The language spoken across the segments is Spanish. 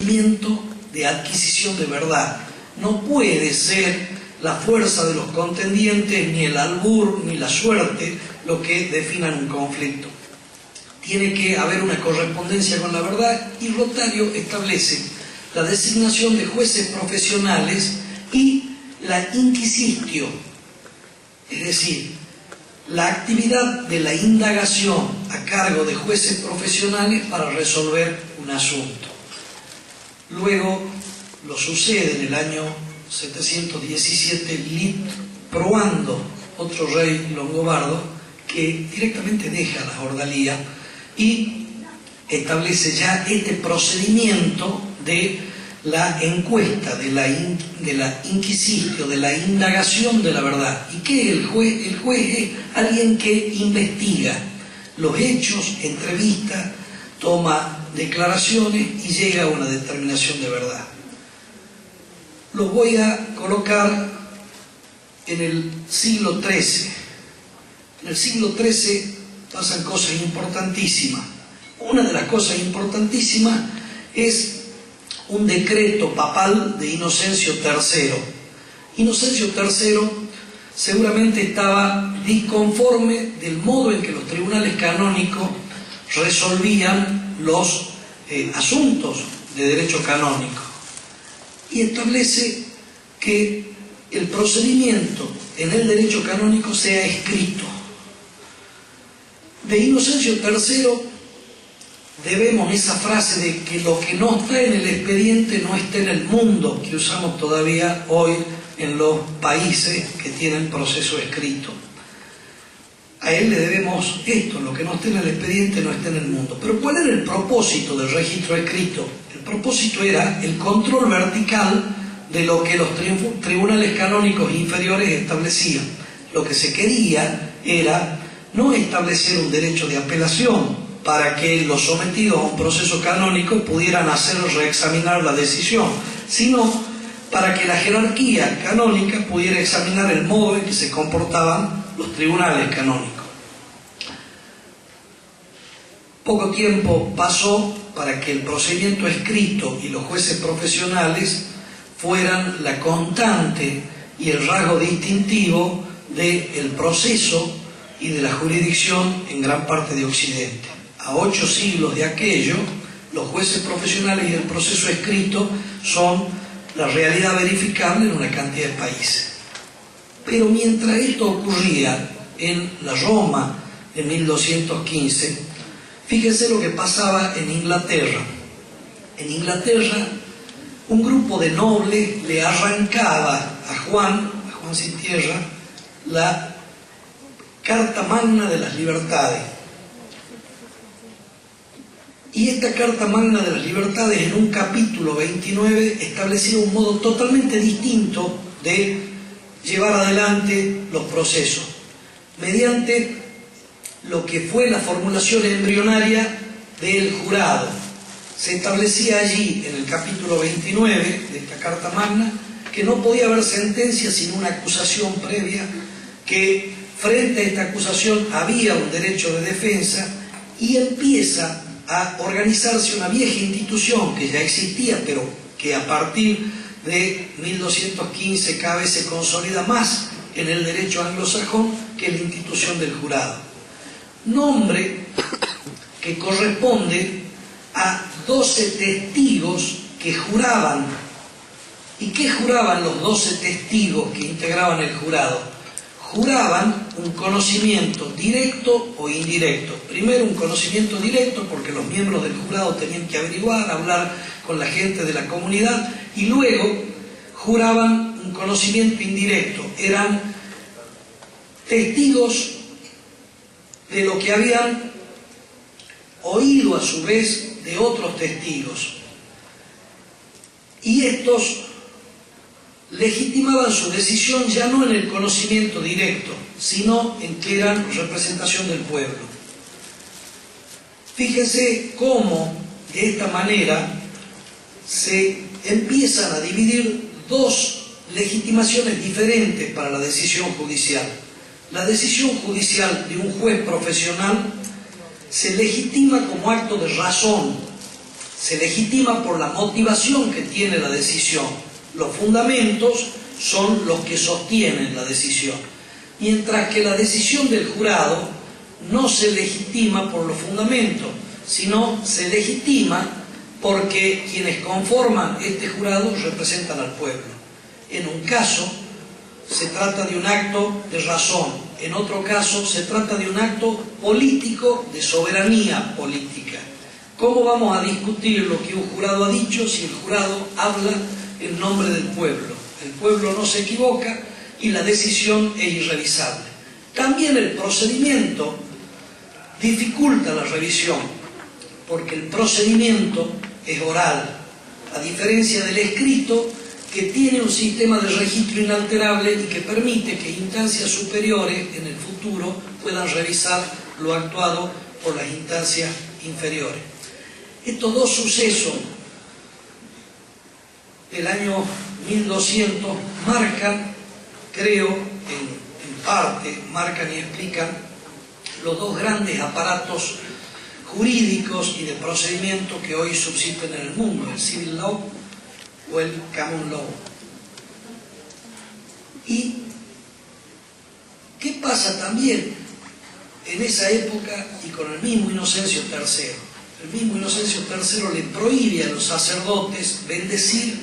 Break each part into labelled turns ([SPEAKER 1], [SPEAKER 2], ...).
[SPEAKER 1] procedimiento de adquisición de verdad. No puede ser la fuerza de los contendientes, ni el albur, ni la suerte, lo que definan un conflicto. Tiene que haber una correspondencia con la verdad, y Rotario establece la designación de jueces profesionales y la inquisitio, es decir, la actividad de la indagación a cargo de jueces profesionales para resolver un asunto. Luego lo sucede en el año 717 Liutproando, otro rey longobardo, que directamente deja la ordalía y establece ya este procedimiento de la encuesta, de la inquisitio, de la indagación de la verdad. ¿Y qué es el juez? El juez es alguien que investiga los hechos, entrevista, toma declaraciones y llega a una determinación de verdad. Los voy a colocar en el siglo XIII. En el siglo XIII pasan cosas importantísimas. Una de las cosas importantísimas es un decreto papal de Inocencio III. Inocencio III seguramente estaba disconforme del modo en que los tribunales canónicos resolvían los asuntos de derecho canónico, y establece que el procedimiento en el derecho canónico sea escrito. De Inocencio III debemos esa frase de que lo que no está en el expediente no está en el mundo, que usamos todavía hoy en los países que tienen proceso escrito. A él le debemos esto: lo que no está en el expediente no está en el mundo. Pero ¿cuál era el propósito del registro escrito? El propósito era el control vertical de lo que los tribunales canónicos inferiores establecían. Lo que se quería era no establecer un derecho de apelación para que los sometidos a un proceso canónico pudieran hacer reexaminar la decisión, sino para que la jerarquía canónica pudiera examinar el modo en que se comportaban los tribunales canónicos. Poco tiempo pasó para que el procedimiento escrito y los jueces profesionales fueran la constante y el rasgo distintivo del proceso y de la jurisdicción en gran parte de Occidente. A 8 siglos de aquello, los jueces profesionales y el proceso escrito son la realidad verificable en una cantidad de países. Pero mientras esto ocurría en la Roma de 1215, fíjense lo que pasaba en Inglaterra. En Inglaterra, un grupo de nobles le arrancaba a Juan sin tierra, la Carta Magna de las Libertades. Y esta Carta Magna de las Libertades, en un capítulo 29, establecía un modo totalmente distinto de llevar adelante los procesos, mediante lo que fue la formulación embrionaria del jurado. Se establecía allí, en el capítulo 29 de esta Carta Magna, que no podía haber sentencia sin una acusación previa, que frente a esta acusación había un derecho de defensa, y empieza a organizarse una vieja institución que ya existía, pero que a partir de 1215 cada vez se consolida más en el derecho anglosajón, que es la institución del jurado. Nombre que corresponde a 12 testigos que juraban. ¿Y qué juraban los 12 testigos que integraban el jurado? Juraban un conocimiento directo o indirecto. Primero un conocimiento directo, porque los miembros del jurado tenían que averiguar, hablar con la gente de la comunidad, y luego juraban un conocimiento indirecto. Eran testigos de lo que habían oído a su vez de otros testigos. Y estos legitimaban su decisión ya no en el conocimiento directo, sino en que eran representación del pueblo. Fíjense cómo de esta manera se empiezan a dividir dos legitimaciones diferentes para la decisión judicial. La decisión judicial de un juez profesional se legitima como acto de razón, Se legitima por la motivación que tiene la decisión. Los fundamentos son los que sostienen la decisión. Mientras que la decisión del jurado no se legitima por los fundamentos, sino se legitima porque quienes conforman este jurado representan al pueblo. En un caso se trata de un acto de razón, en otro caso se trata de un acto político, de soberanía política. ¿Cómo vamos a discutir lo que un jurado ha dicho si el jurado habla en nombre del pueblo? El pueblo no se equivoca y la decisión es irrevisable. También el procedimiento dificulta la revisión, porque el procedimiento es oral, a diferencia del escrito, que tiene un sistema de registro inalterable y que permite que instancias superiores en el futuro puedan revisar lo actuado por las instancias inferiores. Estos dos sucesos del año 1200 marcan, creo, en parte, marcan y explican los dos grandes aparatos jurídicos y de procedimiento que hoy subsisten en el mundo, el civil law o el common law. ¿Y qué pasa también en esa época y con el mismo Inocencio III? El mismo Inocencio III le prohíbe a los sacerdotes bendecir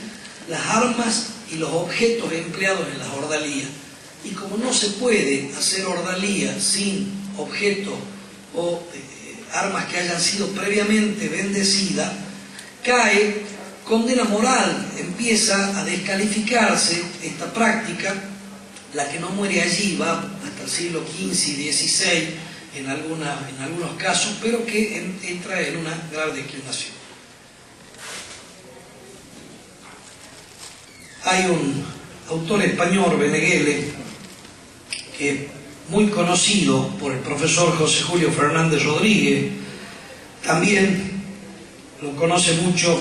[SPEAKER 1] las armas y los objetos empleados en las ordalías. Y como no se puede hacer ordalía sin objetos o armas que hayan sido previamente bendecidas, cae condena moral, empieza a descalificarse esta práctica, la que no muere allí, va hasta el siglo XV y XVI en algunos casos, pero que entra en una grave declinación. Hay un autor español, Benegele, que es muy conocido por el profesor José Julio Fernández Rodríguez, también lo conoce mucho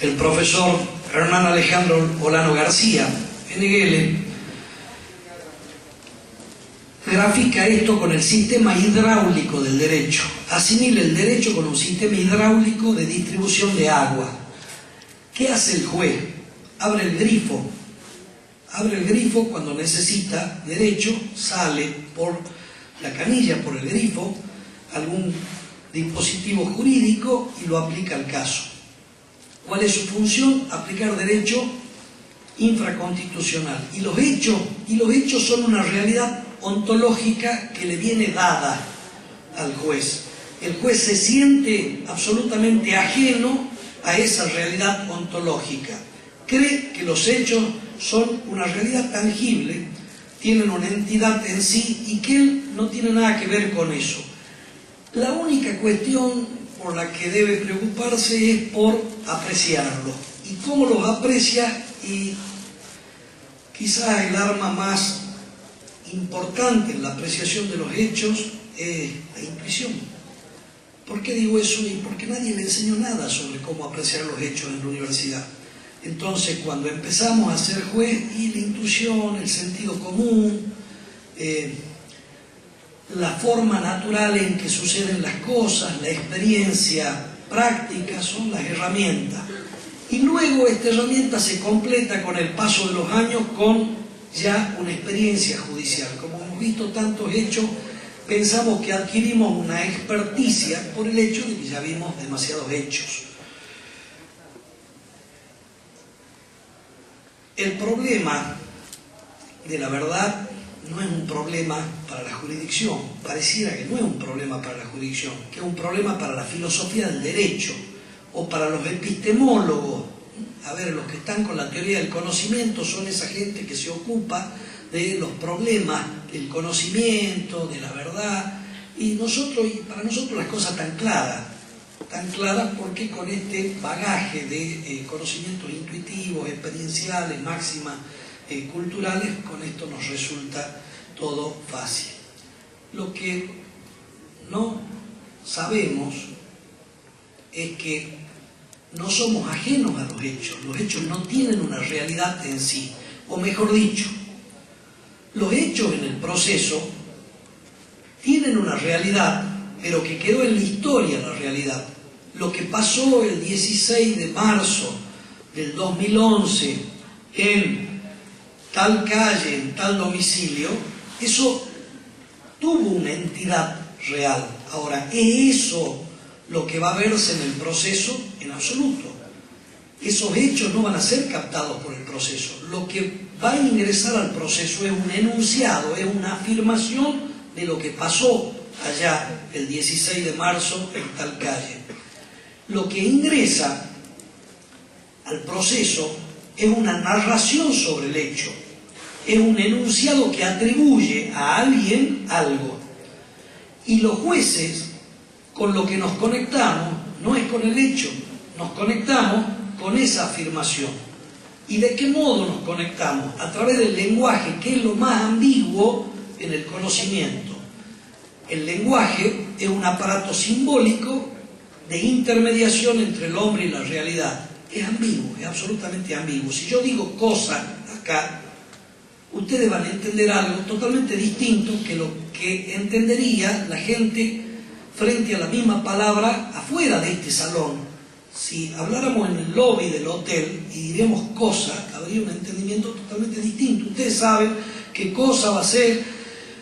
[SPEAKER 1] el profesor Hernán Alejandro Olano García. Benegele grafica esto con el sistema hidráulico del derecho. Asimila el derecho con un sistema hidráulico de distribución de agua. ¿Qué hace el juez? Abre el grifo. Abre el grifo cuando necesita derecho, sale por la canilla, por el grifo, algún dispositivo jurídico y lo aplica al caso. ¿Cuál es su función? Aplicar derecho infraconstitucional. Y los hechos son una realidad ontológica que le viene dada al juez. El juez se siente absolutamente ajeno a esa realidad ontológica. Cree que los hechos son una realidad tangible, tienen una entidad en sí y que él no tiene nada que ver con eso. La única cuestión por la que debe preocuparse es por apreciarlo. ¿Y cómo los aprecia? Y quizás el arma más importante en la apreciación de los hechos es la intuición. ¿Por qué digo eso? Y porque nadie le enseñó nada sobre cómo apreciar los hechos en la universidad. Entonces, cuando empezamos a ser juez, y la intuición, el sentido común, la forma natural en que suceden las cosas, la experiencia práctica son las herramientas. Y luego esta herramienta se completa con el paso de los años con ya una experiencia judicial. Como hemos visto tantos hechos, pensamos que adquirimos una experticia por el hecho de que ya vimos demasiados hechos. El problema de la verdad no es un problema para la jurisdicción, pareciera que no es un problema para la jurisdicción, que es un problema para la filosofía del derecho o para los epistemólogos. A ver, los que están con la teoría del conocimiento son esa gente que se ocupa de los problemas del conocimiento, de la verdad, y para nosotros las cosas tan claras porque con este bagaje de conocimientos intuitivos, experienciales, máximas culturales, con esto nos resulta todo fácil. Lo que no sabemos es que no somos ajenos a los hechos no tienen una realidad en sí, o mejor dicho, los hechos en el proceso tienen una realidad, pero que quedó en la historia la realidad. lo que pasó el 16 de marzo del 2011 en tal calle, en tal domicilio, eso tuvo una entidad real. Ahora, ¿es eso lo que va a verse en el proceso? En absoluto. Esos hechos no van a ser captados por el proceso. Lo que va a ingresar al proceso es un enunciado, es una afirmación de lo que pasó allá el 16 de marzo en tal calle. Lo que ingresa al proceso es una narración sobre el hecho, es un enunciado que atribuye a alguien algo. Y los jueces, con lo que nos conectamos, no es con el hecho, nos conectamos con esa afirmación. ¿Y de qué modo nos conectamos? A través del lenguaje, que es lo más ambiguo en el conocimiento. El lenguaje es un aparato simbólico de intermediación entre el hombre y la realidad. Es ambiguo, es absolutamente ambiguo. Si yo digo cosa acá, ustedes van a entender algo totalmente distinto que lo que entendería la gente frente a la misma palabra afuera de este salón. Si habláramos en el lobby del hotel y diríamos cosa, habría un entendimiento totalmente distinto. Ustedes saben que cosa va a ser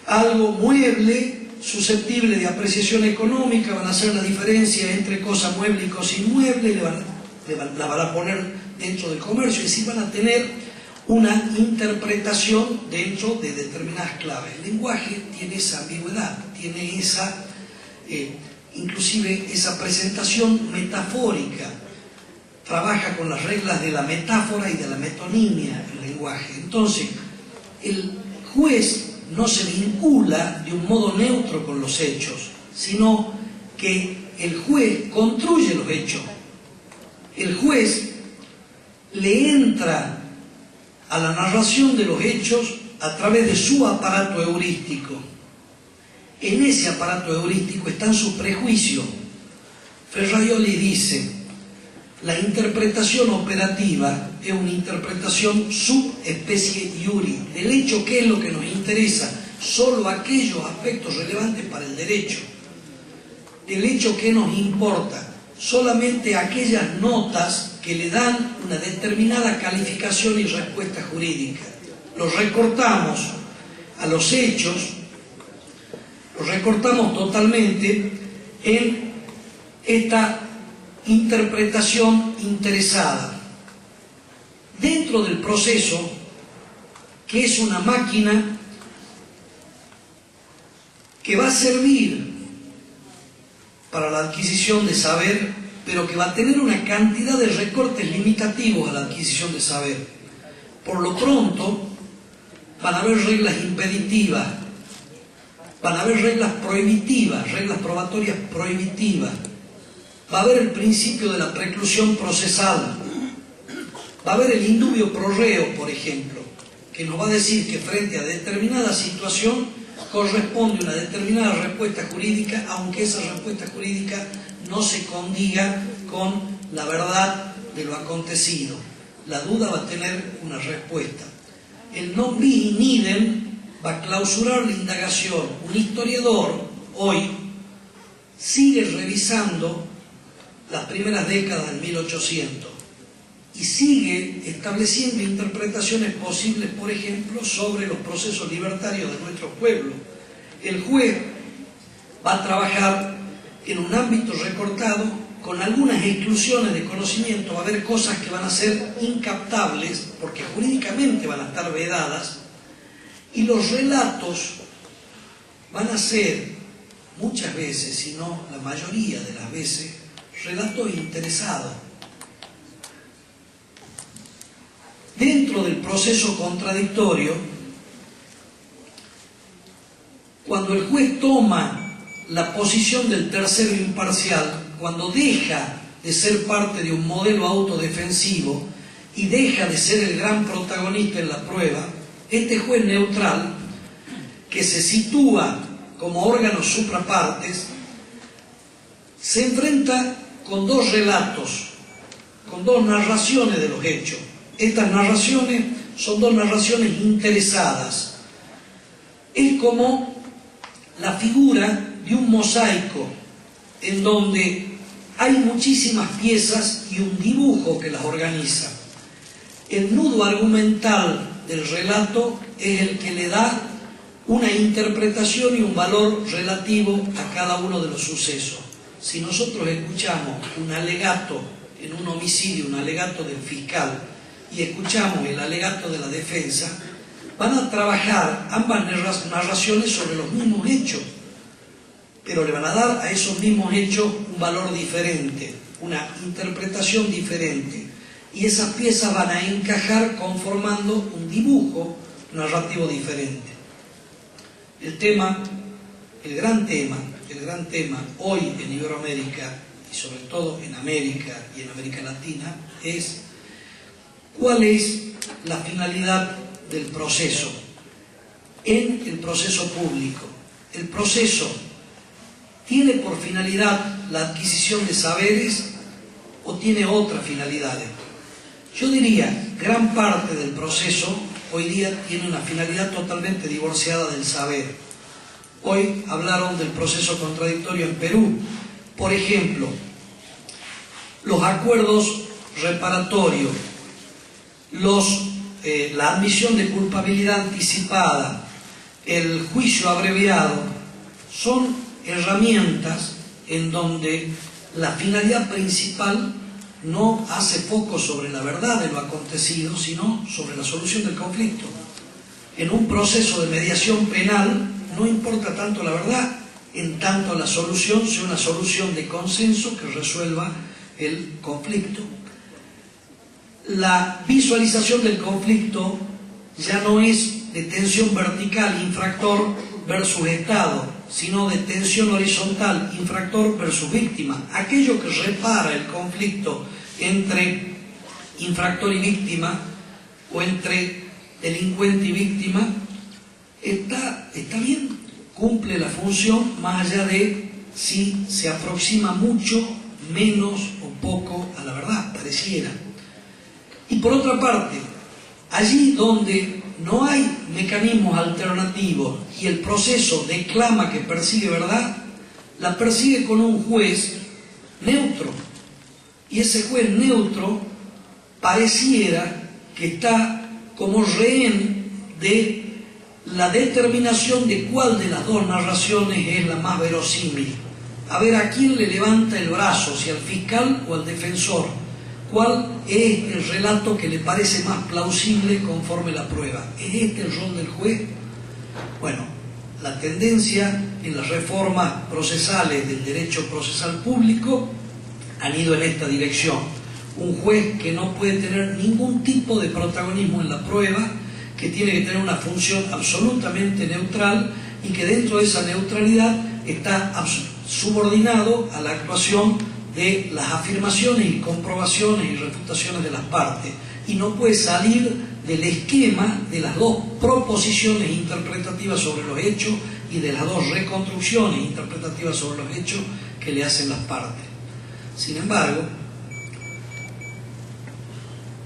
[SPEAKER 1] algo mueble, susceptible de apreciación económica, van a hacer la diferencia entre cosa mueble y cosa inmueble, la van a poner dentro del comercio, es decir, van a tener una interpretación dentro de determinadas claves. El lenguaje tiene esa ambigüedad, tiene esa, inclusive esa presentación metafórica, trabaja con las reglas de la metáfora y de la metonimia el lenguaje. Entonces, el juez no se vincula de un modo neutro con los hechos, sino que el juez construye los hechos. El juez le entra a la narración de los hechos a través de su aparato heurístico. En ese aparato heurístico están sus prejuicios. Ferraioli dice: la interpretación operativa es una interpretación subespecie iuri. Del hecho, ¿qué es lo que nos interesa? Solo aquellos aspectos relevantes para el derecho. Del hecho, ¿qué nos importa? Solamente aquellas notas que le dan una determinada calificación y respuesta jurídica. Los recortamos a los hechos, los recortamos totalmente en esta interpretación interesada. Dentro del proceso, que es una máquina que va a servir para la adquisición de saber, pero que va a tener una cantidad de recortes limitativos a la adquisición de saber. Por lo pronto, van a haber reglas impeditivas, van a haber reglas prohibitivas, reglas probatorias prohibitivas, va a haber el principio de la preclusión procesal, va a haber el indubio pro reo, por ejemplo, que nos va a decir que frente a determinada situación corresponde una determinada respuesta jurídica, aunque esa respuesta jurídica no se condiga con la verdad de lo acontecido. La duda va a tener una respuesta. El non bis in idem va a clausurar la indagación. Un historiador hoy sigue revisando las primeras décadas del 1800 y sigue estableciendo interpretaciones posibles, por ejemplo, sobre los procesos libertarios de nuestro pueblo. El juez va a trabajar en un ámbito recortado, con algunas exclusiones de conocimiento. Va a haber cosas que van a ser incaptables, porque jurídicamente van a estar vedadas, y los relatos van a ser, muchas veces, si no la mayoría de las veces, relatos interesados. Dentro del proceso contradictorio, cuando el juez toma la posición del tercero imparcial, cuando deja de ser parte de un modelo autodefensivo y deja de ser el gran protagonista en la prueba, este juez neutral, que se sitúa como órgano suprapartes, se enfrenta con dos relatos, con dos narraciones de los hechos. Estas narraciones son dos narraciones interesadas. Es como la figura de un mosaico en donde hay muchísimas piezas y un dibujo que las organiza. El nudo argumental del relato es el que le da una interpretación y un valor relativo a cada uno de los sucesos. Si nosotros escuchamos un alegato en un homicidio, un alegato del fiscal, y escuchamos el alegato de la defensa, van a trabajar ambas narraciones sobre los mismos hechos, pero le van a dar a esos mismos hechos un valor diferente, una interpretación diferente, y esas piezas van a encajar conformando un dibujo narrativo diferente. El gran tema hoy en Iberoamérica y sobre todo en América y en América Latina es cuál es la finalidad del proceso en el proceso público. El proceso ¿tiene por finalidad la adquisición de saberes o tiene otras finalidades? Yo diría, gran parte del proceso hoy día tiene una finalidad totalmente divorciada del saber. Hoy hablaron del proceso contradictorio en Perú. Por ejemplo, los acuerdos reparatorios, la admisión de culpabilidad anticipada, el juicio abreviado, son herramientas en donde la finalidad principal no hace foco sobre la verdad de lo acontecido, sino sobre la solución del conflicto. En un proceso de mediación penal no importa tanto la verdad, en tanto la solución sea una solución de consenso que resuelva el conflicto. La visualización del conflicto ya no es de tensión vertical, infractor versus Estado, sino de tensión horizontal, infractor versus víctima. Aquello que repara el conflicto entre infractor y víctima, o entre delincuente y víctima, está bien, cumple la función, más allá de si se aproxima mucho, menos o poco a la verdad, pareciera. Y por otra parte, allí donde no hay mecanismos alternativos y el proceso declama que persigue verdad, la persigue con un juez neutro. Y ese juez neutro pareciera que está como rehén de la determinación de cuál de las dos narraciones es la más verosímil. A ver a quién le levanta el brazo, si al fiscal o al defensor. ¿Cuál es el relato que le parece más plausible conforme la prueba? ¿Es este el rol del juez? Bueno, la tendencia en las reformas procesales del derecho procesal público han ido en esta dirección. Un juez que no puede tener ningún tipo de protagonismo en la prueba, que tiene que tener una función absolutamente neutral y que dentro de esa neutralidad está subordinado a la actuación de las afirmaciones y comprobaciones y refutaciones de las partes, y no puede salir del esquema de las dos proposiciones interpretativas sobre los hechos y de las dos reconstrucciones interpretativas sobre los hechos que le hacen las partes. Sin embargo,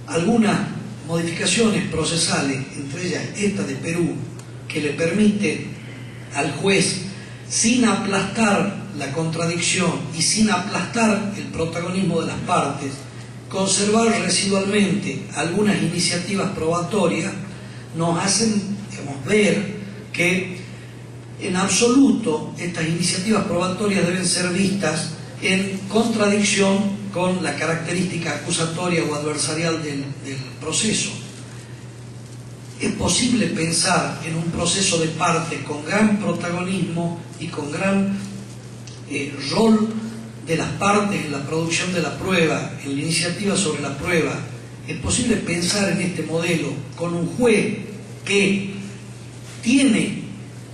[SPEAKER 1] algunas modificaciones procesales, entre ellas esta de Perú, que le permite al juez, sin aplastar la contradicción y sin aplastar el protagonismo de las partes, conservar residualmente algunas iniciativas probatorias, nos hacen, ver que en absoluto estas iniciativas probatorias deben ser vistas en contradicción con la característica acusatoria o adversarial del proceso. Es posible pensar en un proceso de parte con gran protagonismo y con gran rol de las partes en la producción de la prueba, en la iniciativa sobre la prueba. Es posible pensar en este modelo con un juez que tiene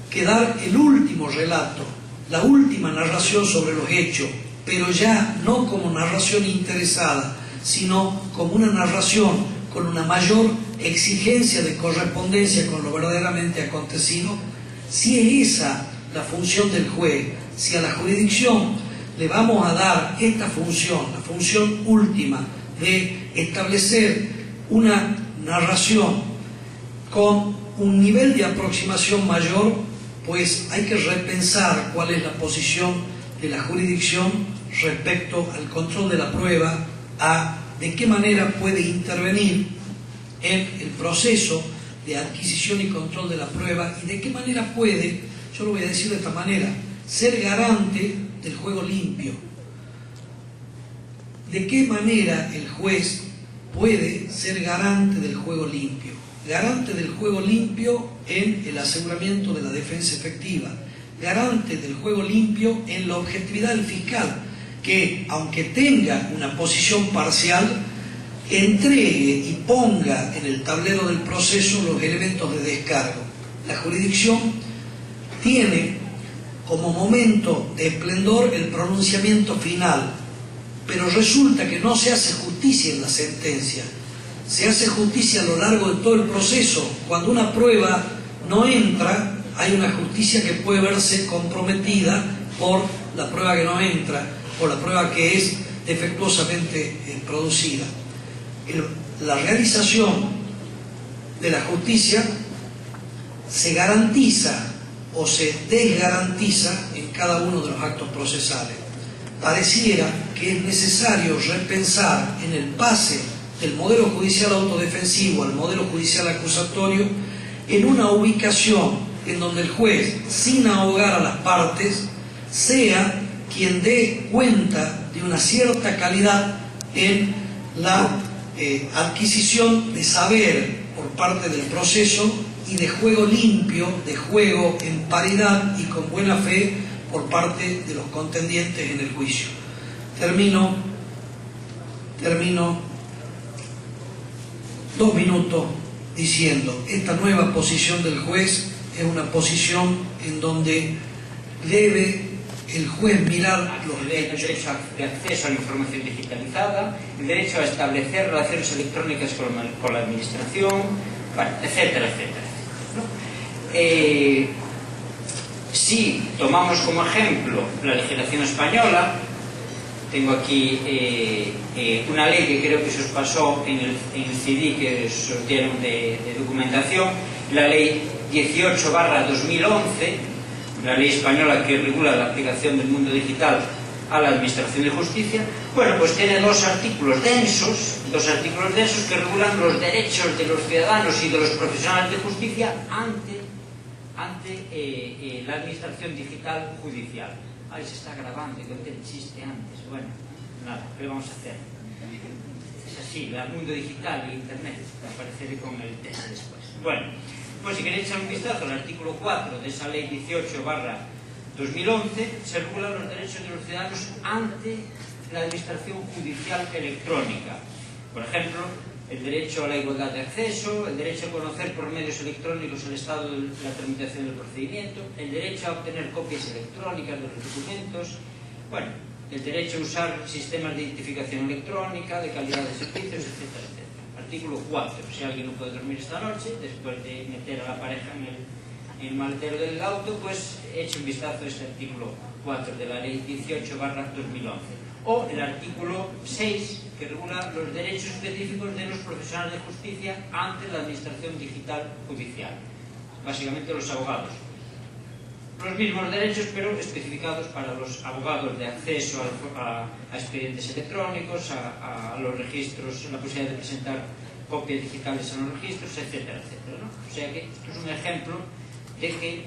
[SPEAKER 1] que dar el último relato, la última narración sobre los hechos, pero ya no como narración interesada, sino como una narración con una mayor exigencia de correspondencia con lo verdaderamente acontecido. Si es esa la función del juez, si a la jurisdicción le vamos a dar esta función, la función última de establecer una narración con un nivel de aproximación mayor, pues hay que repensar cuál es la posición de la jurisdicción respecto al control de la prueba, a de qué manera puede intervenir en el proceso de adquisición y control de la prueba y de qué manera puede, yo lo voy a decir de esta manera, ser garante del juego limpio. ¿De qué manera el juez puede ser garante del juego limpio? Garante del juego limpio en el aseguramiento de la defensa efectiva, garante del juego limpio en la objetividad del fiscal, que aunque tenga una posición parcial, entregue y ponga en el tablero del proceso los elementos de descargo. La jurisdicción tiene como momento de esplendor el pronunciamiento final, pero resulta que no se hace justicia en la sentencia, se hace justicia a lo largo de todo el proceso. Cuando una prueba no entra, hay una justicia que puede verse comprometida por la prueba que no entra, por la prueba que es defectuosamente producida. La realización de la justicia se garantiza o se desgarantiza en cada uno de los actos procesales. Pareciera que es necesario repensar en el pase del modelo judicial autodefensivo al modelo judicial acusatorio en una ubicación en donde el juez, sin ahogar a las partes, sea quien dé cuenta de una cierta calidad en la adquisición de saber por parte del proceso y de juego limpio, de juego en paridad y con buena fe por parte de los contendientes en el juicio. Termino 2 minutos diciendo, esta nueva posición del juez es una posición en donde debe el juez mirar los derechos.
[SPEAKER 2] El derecho de acceso a la información digitalizada, el derecho a establecer relaciones electrónicas con la administración, bueno, etcétera, etcétera, ¿no? Si tomamos como ejemplo la legislación española, tengo aquí una ley que creo que se os pasó en el CD que os dieron de documentación, la ley 18/2011, la ley española que regula la aplicación del mundo digital a la Administración de Justicia. Bueno, pues tiene dos artículos densos que regulan los derechos de los ciudadanos y de los profesionales de justicia ante la Administración Digital Judicial. Ahí se está grabando, y conté el chiste antes. Bueno, nada, ¿qué vamos a hacer? Es así, el mundo digital y Internet, apareceré con el texto después. Bueno, pues si queréis echar un vistazo al artículo 4 de esa ley 18/2011, se regulan los derechos de los ciudadanos ante la Administración Judicial Electrónica. Por ejemplo, el derecho a la igualdad de acceso, el derecho a conocer por medios electrónicos el estado de la tramitación del procedimiento, el derecho a obtener copias electrónicas de los documentos, bueno, el derecho a usar sistemas de identificación electrónica, de calidad de servicios, etcétera, etcétera. Artículo 4. Si alguien no puede dormir esta noche, después de meter a la pareja en el maletero del auto, pues eche un vistazo a este artículo 4 de la ley 18/2011. O el artículo 6, que regula los derechos específicos de los profesionales de justicia ante la Administración Digital Judicial. Básicamente los abogados. Los mismos derechos, pero especificados para los abogados de acceso a expedientes electrónicos, a los registros, la posibilidad de presentar copias digitales en los registros, etcétera, etcétera, ¿no? O sea que esto es un ejemplo de que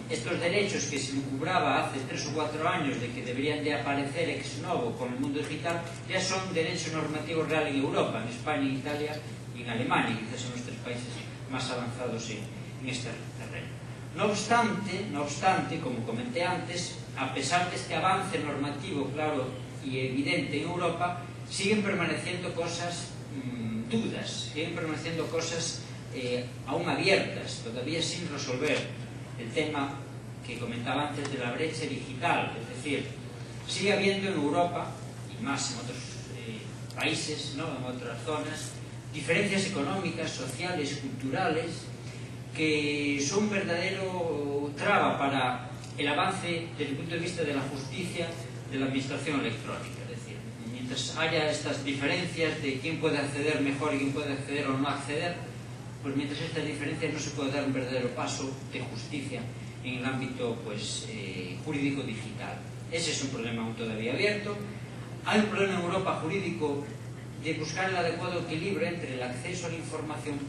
[SPEAKER 2] estos derechos que se lucubraba hace 3 o 4 años de que deberían de aparecer ex novo con el mundo digital, ya son derechos normativos reales en Europa, en España, en Italia y en Alemania, quizás son los 3 países más avanzados en este terreno. No obstante, como comenté antes, a pesar de este avance normativo claro y evidente en Europa, siguen permaneciendo cosas, dudas, siguen permaneciendo cosas aún abiertas, todavía sin resolver. El tema que comentaba antes de la brecha digital, es decir, sigue habiendo en Europa, y más en otros países, ¿no?, en otras zonas, diferencias económicas, sociales, culturales, que son un verdadero traba para el avance desde el punto de vista de la justicia de la administración electrónica. Es decir, mientras haya estas diferencias de quién puede acceder mejor y quién puede acceder o no acceder, pues mientras estas diferencias no se puede dar un verdadero paso de justicia en el ámbito jurídico digital. Ese es un problema aún todavía abierto. Hay un problema en Europa jurídico de buscar el adecuado equilibrio entre el acceso a la información pública